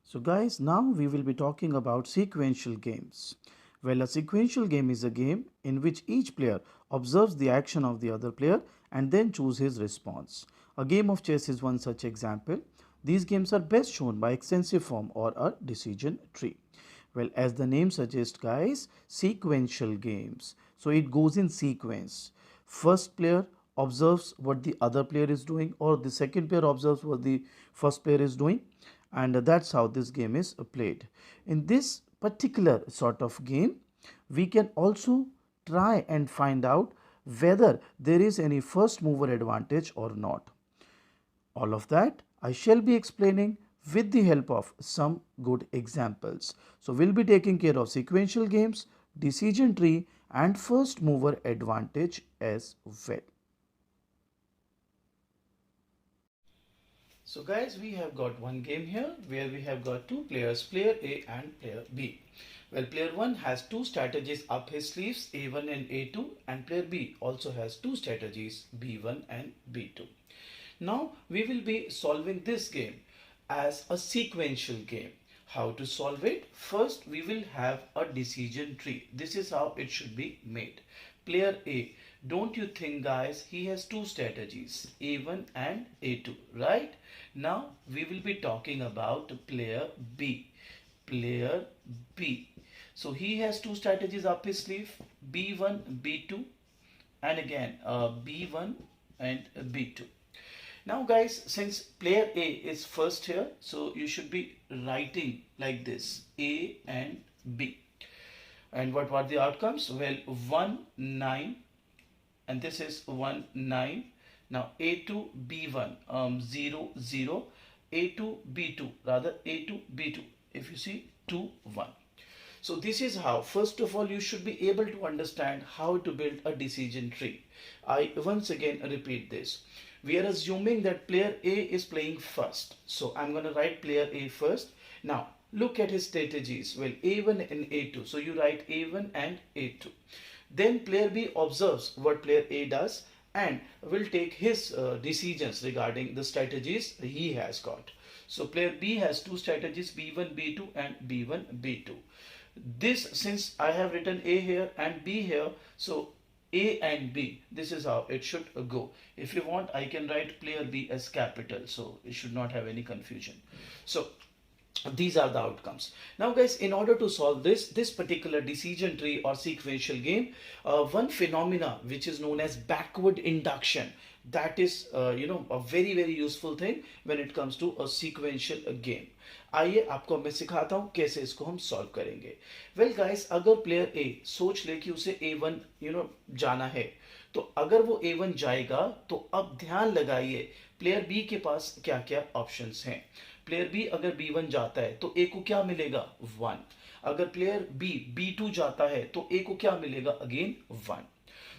So guys, now we will be talking about sequential games. Well, a sequential game is a game in which each player observes the action of the other player and then choose his response. A game of chess is one such example. These games are best shown by extensive form or a decision tree. Well, as the name suggests, guys, sequential games. So it goes in sequence. First player observes what the other player is doing, or the second player observes what the first player is doing, and that's how this game is played. In this particular sort of game, we can also try and find out whether there is any first mover advantage or not. All of that I shall be explaining with the help of some good examples. So we'll be taking care of sequential games, decision tree and first mover advantage as well. So guys, we have got one game here where we have got two players, player A and player B. Well, player 1 has two strategies up his sleeves, A1 and A2, and player B also has two strategies, B1 and B2. Now we will be solving this game as a sequential game. How to solve it? First, we will have a decision tree. This is how it should be made. Player A, don't you think guys, he has two strategies, A1 and A2, right? Now we will be talking about player B. Player B. So he has two strategies up his sleeve, B1, B2, and again B1 and B2. Now guys, since player A is first here, so you should be writing like this, A and B. And what were the outcomes? Well, 1, 9, and this is 1, 9. Now A2, B1, 0, 0, A2, B2, rather A2, B2. If you see 2, 1. So this is how, first of all, you should be able to understand how to build a decision tree. I once again repeat this. We are assuming that player A is playing first. So I'm going to write player A first. Now look at his strategies. Well, A1 and A2. So you write A1 and A2. Then player B observes what player A does and will take his decisions regarding the strategies he has got. So player B has two strategies, B1, B2 and B1, B2. This, since I have written A here and B here, so A and B, this is how it should go. If you want, I can write player B as capital, so it should not have any confusion. So these are the outcomes. Now guys, in order to solve this particular decision tree or sequential game, one phenomena which is known as backward induction, that is a very useful thing when it comes to a sequential game. आइए आपको मैं सिखाता हूं कैसे इसको हम solve करेंगे. Well guys, अगर प्लेयर ए सोच ले कि उसे A1 जाना है, तो अगर वो A1 जाएगा तो अब ध्यान लगाइए प्लेयर बी के पास क्या क्या ऑप्शंस हैं. प्लेयर बी अगर B1 जाता है तो ए को क्या मिलेगा, 1. अगर प्लेयर बी B2 जाता है तो ए को क्या मिलेगा, अगेन 1.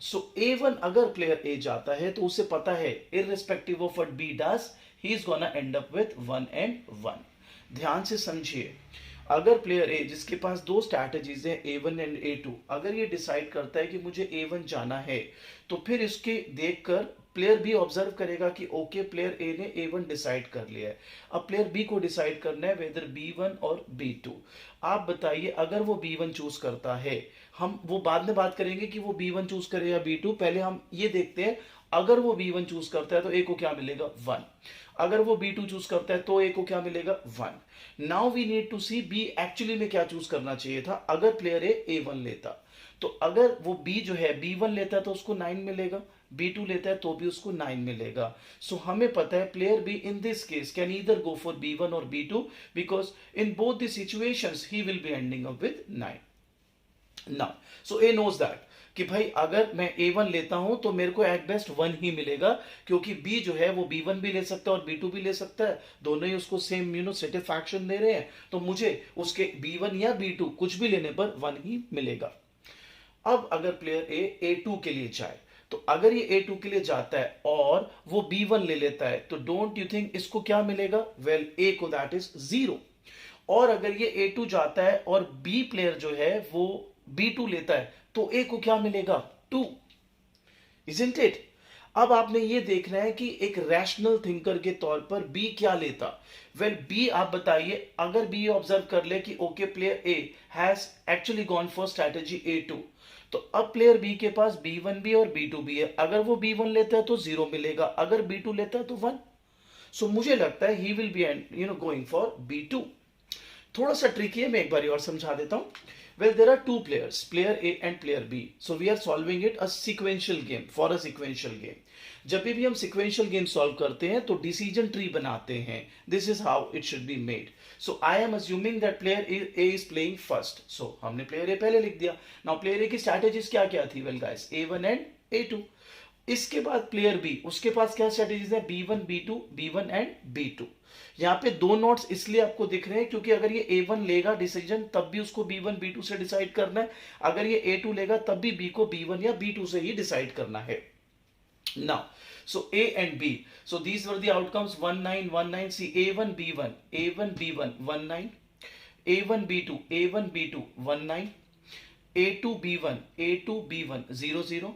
सो A1 अगर प्लेयर ए जाता है तो उसे पता है irrespective of what B does, he is gonna end up with 1 and 1. ध्यान से समझिए, अगर प्लेयर ए जिसके पास दो स्ट्रैटेजीज है A1 एंड A2, अगर ये डिसाइड करता है कि मुझे A1 जाना है, तो फिर इसके देखकर प्लेयर बी ऑब्जर्व करेगा कि ओके प्लेयर ए ने A1 डिसाइड कर लिया है. अब प्लेयर बी को डिसाइड करना है वेदर B1 और B2. आप बताइए, अगर वो B1 चूज करता है, हम वो बाद में बात करेंगे कि वो B1 चूज करे या B2, पहले हम ये देखते हैं अगर वो B1 चूज करता है तो ए को क्या मिलेगा, 1. अगर वो B2 चूज करता है तो ए को क्या मिलेगा, 1. Now we need to see B actually में क्या चूज करना चाहिए था. अगर प्लेयर ए A1 लेता, तो अगर वो बी जो है B1 लेता है तो उसको 9 मिलेगा, B2 लेता है तो भी उसको 9 मिलेगा. सो हमें पता है player B in this case can either go for B1 और B2 because in both the situations he will be ending up with 9. Now so A knows that कि भाई अगर मैं A1 लेता हूं तो मेरे को एट बेस्ट 1 ही मिलेगा, क्योंकि B जो है वो B1 भी ले सकता है और B2 भी ले सकता है, दोनों ही उसको सेम सेटिस्फैक्शन दे रहे हैं, तो मुझे उसके B1 या B2 कुछ भी लेने पर 1 ही मिलेगा. अब अगर प्लेयर ए A2 के लिए जाए, तो अगर ये A2 के लिए जाता है और वो B1 ले लेता है, तो डोंट यू थिंक इसको क्या मिलेगा, वेल ए को दैट इज 0. और अगर ये A2 जाता है और B प्लेयर जो है वो B2 लेता है, तो ए को क्या मिलेगा, 2. Isn't it? अब आपने ये देखना है कि एक रैशनल थिंकर के तौर पर बी क्या लेता। वेल बी आप बताइए, अगर बी ऑब्जर्व कर ले कि okay player A has actually gone for strategy A2, तो अब प्लेयर बी के पास B1 भी और B2 भी है। अगर वो B1 लेता है तो 0 मिलेगा, अगर B2 लेता है तो 1। सो मुझे लगता है ही will be going for B2। थोड़ा सा ट्रिकी है, मैं एक बार और समझा देता हूं। Well there are two players, player A and player B, so we are solving it a sequential game, for a sequential game. जब भी हम सीक्वेंशियल गेम सॉल्व करते हैं तो डिसीजन ट्री बनाते हैं। This is how it should be made. So I am assuming that player A is playing first, so हमने player ए पहले लिख दिया। नाउ प्लेयर ए की स्ट्रैटेजीज क्या क्या थी? Well guys, A1 and A2। इसके बाद प्लेयर बी, उसके पास क्या स्ट्रेटेजीज है? B1 B2, B1 and B2। यहां पे दो नोट्स इसलिए आपको दिख रहे हैं क्योंकि अगर ये A1 लेगा डिसीजन तब भी उसको B1 B2 से डिसाइड करना है, अगर ये A2 लेगा तब भी B को B1 या B2 से ही डिसाइड करना है। Now so A and B, so these were the outcomes 1 9 1 9। see A1 B1, A1 B1 1 9, A1 B2, A1 B2 1 9, A2 B1, A2 B1 0 0,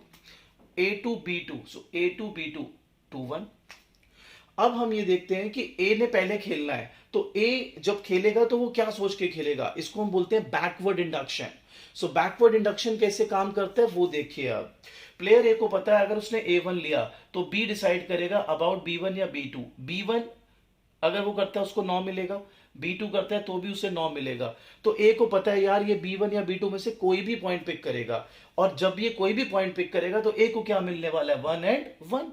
A2 B2, so A2 B2 2 1। अब हम ये देखते हैं कि ए ने पहले खेलना है, तो ए जब खेलेगा तो वो क्या सोच के खेलेगा? इसको हम बोलते हैं बैकवर्ड इंडक्शन। सो बैकवर्ड इंडक्शन कैसे काम करता है वो देखिए। अब प्लेयर ए को पता है अगर उसने A1 लिया तो बी डिसाइड करेगा अबाउट B1 या B2। B1 अगर वो करता है उसको 9 मिलेगा, B2 करता है तो भी उसे 9 मिलेगा। तो ए को पता है यार ये B1 या B2 में से कोई भी पॉइंट पिक करेगा, और जब ये कोई भी पॉइंट पिक करेगा तो ए को क्या मिलने वाला है? 1 एंड 1।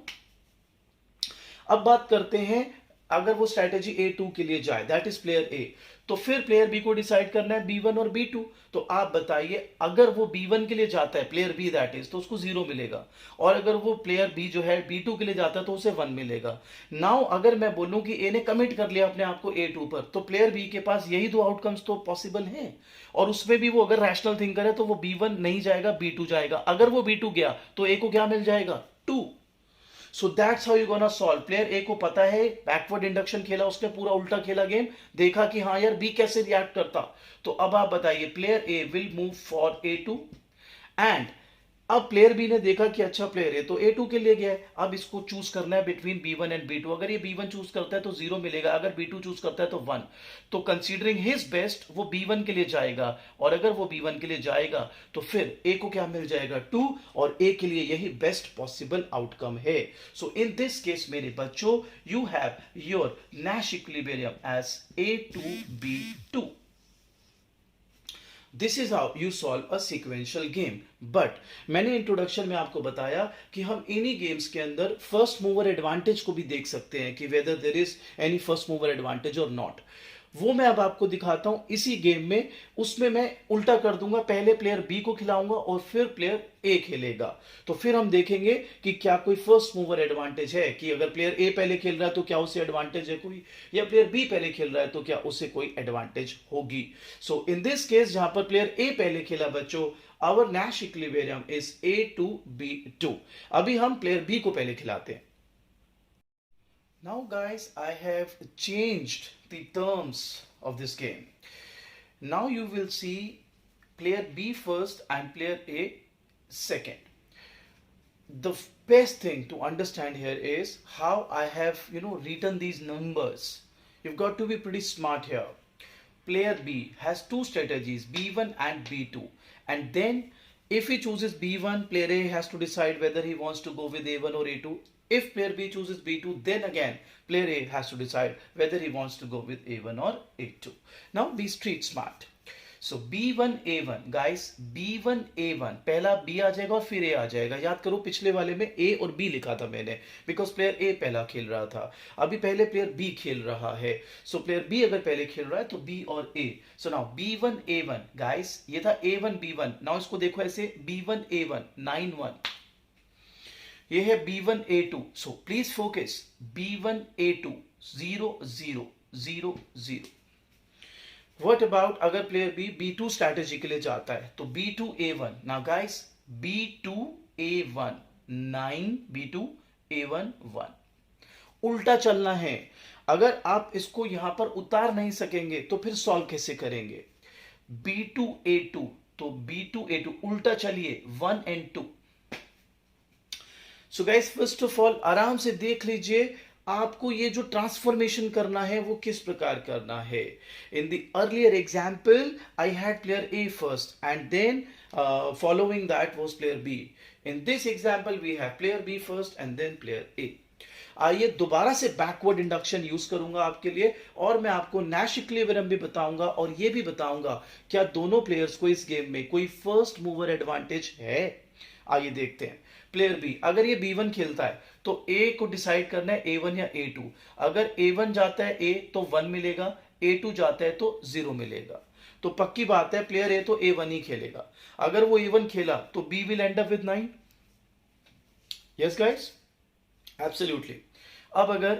अब बात करते हैं, अगर वो स्ट्रैटेजी A2 के लिए जाए, दैट इज प्लेयर ए, तो फिर प्लेयर बी को डिसाइड करना है B1 और B2। तो आप बताइए, अगर वो B1 के लिए जाता है प्लेयर बी दैट इज, तो उसको 0 मिलेगा, और अगर वो प्लेयर बी जो है B2 के लिए जाता है तो उसे 1 मिलेगा। नाउ अगर मैं बोलूं कि ए ने कमिट कर लिया अपने आप को A2 पर, तो प्लेयर बी के पास यही दो आउटकम्स तो पॉसिबल हैं, और उसमें भी वो अगर रैशनल थिंकर है तो वो B1 नहीं जाएगा, B2 जाएगा। अगर वो B2 गया तो ए को क्या मिल जाएगा? 2। So that's how you gonna solve. Player ए को पता है बैकवर्ड इंडक्शन खेला उसने, पूरा उल्टा खेला गेम, देखा कि हाँ यार बी कैसे रिएक्ट करता। तो अब आप बताइए, player A will move for A2, and अब प्लेयर बी ने देखा कि अच्छा प्लेयर है तो A2 के लिए गया है। अब इसको चूज करना है बिटवीन B1 एंड B2। अगर ये B1 चूज करता है तो 0 मिलेगा, अगर B2 चूज करता है तो 1। तो कंसीडरिंग हिज बेस्ट वो B1 के लिए जाएगा, और अगर वो B1 के लिए जाएगा तो फिर A को क्या मिल जाएगा? 2, और A के लिए यही बेस्ट पॉसिबल आउटकम है। सो इन दिस केस मेरे बच्चों, you have your Nash equilibrium as A2B2। This is how you solve a sequential game. But मैंने इंट्रोडक्शन में आपको बताया कि हम इन्हीं गेम्स के अंदर फर्स्ट मूवर एडवांटेज को भी देख सकते हैं कि whether there is any first mover advantage और नॉट। वो मैं अब आपको दिखाता हूं इसी गेम में। उसमें मैं उल्टा कर दूंगा, पहले प्लेयर बी को खिलाऊंगा और फिर प्लेयर ए खेलेगा। तो फिर हम देखेंगे कि क्या कोई फर्स्ट मूवर एडवांटेज है, कि अगर प्लेयर ए पहले खेल रहा है तो क्या उसे एडवांटेज है कोई, या प्लेयर बी पहले खेल रहा है तो क्या उसे कोई एडवांटेज होगी। सो इन दिस केस जहां पर प्लेयर ए पहले खेला बच्चों, our Nash equilibrium is A2B2। अभी हम प्लेयर बी को पहले खिलाते हैं। Now guys, I have changed the terms of this game. Now you will see player B first and player A second. The best thing to understand here is how I have written these numbers. You've got to be pretty smart here. Player B has two strategies, B1 and B2, and then if he chooses B1, player A has to decide whether he wants to go with A1 or A2. If player B chooses B2, then again player A has to decide whether he wants to go with A1 or A2. Now be street smart. So B1 A1 guys, B1 A1 पहला B आ जाएगा और फिर A आ जाएगा। याद करो पिछले वाले में A और B लिखा था मैंने, बिकॉज प्लेयर A पहला खेल रहा था। अभी पहले प्लेयर B खेल रहा है, सो प्लेयर B अगर पहले खेल रहा है तो B और A। So now B1 A1 guys, ये था A1 B1। नाउ इसको देखो ऐसे, B1 A1 9 1, ये है B1 A2। So please focus, B1 A2 0 0 0 0। What about अगर प्लेयर बी B2 स्ट्रैटेजी के लिए जाता है तो B2 A1। Now guys, B2 A1 9, B2 A1 1। उल्टा चलना है। अगर आप इसको यहां पर उतार नहीं सकेंगे तो फिर सॉल्व कैसे करेंगे? B2 A2, तो B2 A2 उल्टा चलिए 1 and 2। So guys first of all आराम से देख लीजिए आपको ये जो ट्रांसफॉर्मेशन करना है वो किस प्रकार करना है. In the earlier example I had player A first and then following that was player B. In this example we have player B first and then player A. आइए दोबारा से बैकवर्ड इंडक्शन यूज करूंगा आपके लिए और मैं आपको Nash equilibrium भी बताऊंगा और ये भी बताऊंगा क्या दोनों प्लेयर्स को इस गेम में कोई फर्स्ट मूवर एडवांटेज है. आइए देखते हैं. प्लेयर बी, अगर ये B1 खेलता है तो A को डिसाइड करना है A1 या A2. अगर A1 जाता है A तो 1 मिलेगा, A2 जाता है तो 0 मिलेगा. तो पक्की बात है प्लेयर A तो A1 ही खेलेगा. अगर वो A1 खेला तो B will and up with 9. Yes guys, absolutely. अब अगर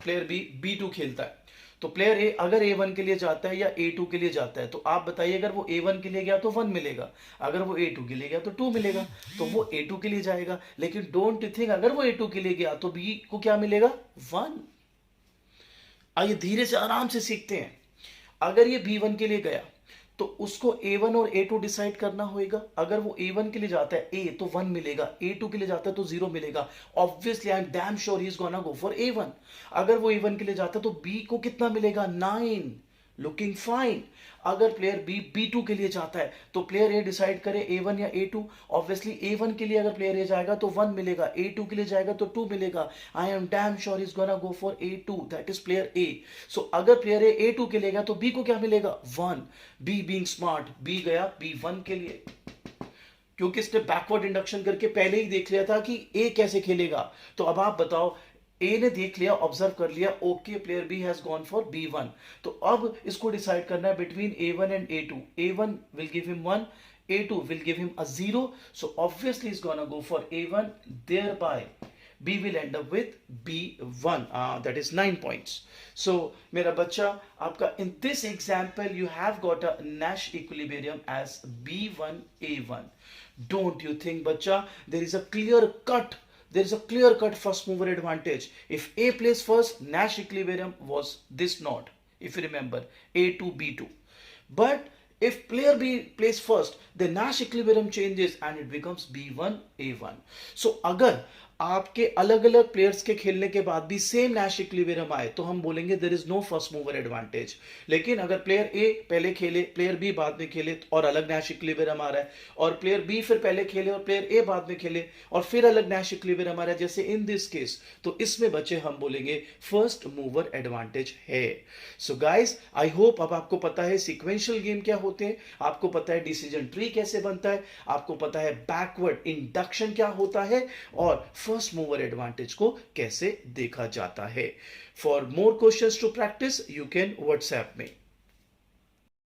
प्लेयर B B2 खेलता है तो प्लेयर ए अगर A1 के लिए जाता है या A2 के लिए जाता है तो आप बताइए अगर वो A1 के लिए गया तो 1 मिलेगा, अगर वो A2 के लिए गया तो 2 मिलेगा. तो वो A2 के लिए जाएगा. लेकिन डोंट थिंक अगर वो A2 के लिए गया तो B को क्या मिलेगा, 1. आइए धीरे से आराम से सीखते हैं. अगर ये B1 के लिए गया तो उसको A1 और A2 डिसाइड करना होगा. अगर वो A1 के लिए जाता है A तो 1 मिलेगा, A2 के लिए जाता है तो 0 मिलेगा. Obviously I am damn sure he is gonna go for A1. अगर वो A1 के लिए जाता है तो B को कितना मिलेगा, 9. Looking fine. अगर प्लेयर B B2 के लिए जाता है तो प्लेयर A डिसाइड करे A1 या A2. ऑब्वियसली A1 के लिए अगर प्लेयर A जाएगा तो 1 मिलेगा, A2 के लिए जाएगा तो 2 मिलेगा. I am damn sure is gonna go for A2, that is player A. सो अगर प्लेयर A A2 के लिए गया तो B को क्या मिलेगा, 1. B बीइंग स्मार्ट B गया B1 के लिए क्योंकि इसने बैकवर्ड इंडक्शन करके पहले ही देख लिया था कि A कैसे खेलेगा. तो अब आप बताओ, ए ने देख लिया, ऑब्जर्व कर लिया, okay player B has gone for B1. तो अब इसको डिसाइड करना है between A1 and A2. A1 will give him 1, A2 will give him a 0. So obviously he's gonna go for A1. Thereby B will end up with B1. That is 9 points. So मेरा बच्चा आपका in this example you have got a Nash equilibrium as B1 A1. Don't you think बच्चा there is a clear cut first mover advantage. If A plays first, Nash equilibrium was this node, if you remember, A2 B2. But if player B plays first, the Nash equilibrium changes and it becomes B1 A1. So अगर आपके अलग अलग players के खेलने के बाद भी same Nash equilibrium आए तो हम बोलेंगे there is no first mover advantage. लेकिन अगर प्लेयर ए पहले खेले, प्लेयर बी बाद में खेले और अलग नैश इक्विलिब्रियम आ रहा है, और प्लेयर बी फिर पहले खेले और प्लेयर ए बाद में खेले और फिर अलग नैश इक्विलिब्रियम आ रहा है, जैसे इन दिस केस, तो इसमें बच्चे हम बोलेंगे फर्स्ट मूवर एडवांटेज है. सो गाइस, आई होप अब आपको पता है सीक्वेंशियल गेम क्या होते हैं, आपको पता है डिसीजन ट्री कैसे बनता है, आपको पता है बैकवर्ड इंडक्शन क्या होता है और फर्स्ट मूवर एडवांटेज को कैसे देखा जाता है. For more questions to practice you can WhatsApp में.